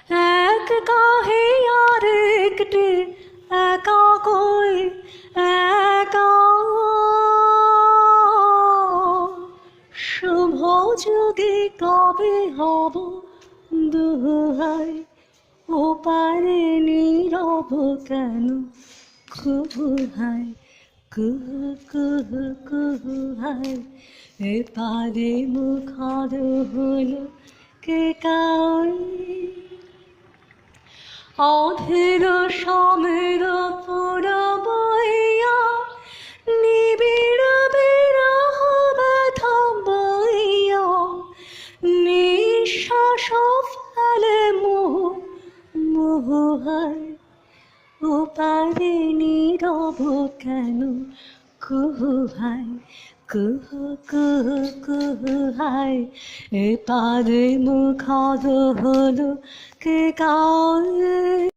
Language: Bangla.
এক কাহে আর একটি একা কই একা শুভ যুগে কবে হব দুহাই ও পারে নীরব কেন কুহু হাই কুহু কুহু কুহু হাই এ পারে মুখর হলো কে কাই অধীর সমের পুরবইয়া নিবিড় বিরহ ব্যথা বইয়া নিঃশ্বাস ফেলে মোহ মোহ হায় ও পারে নীরব কেন কুহু হায় কুহু কুহু কুহু হায় এ পারে মুখর হলো কে কাই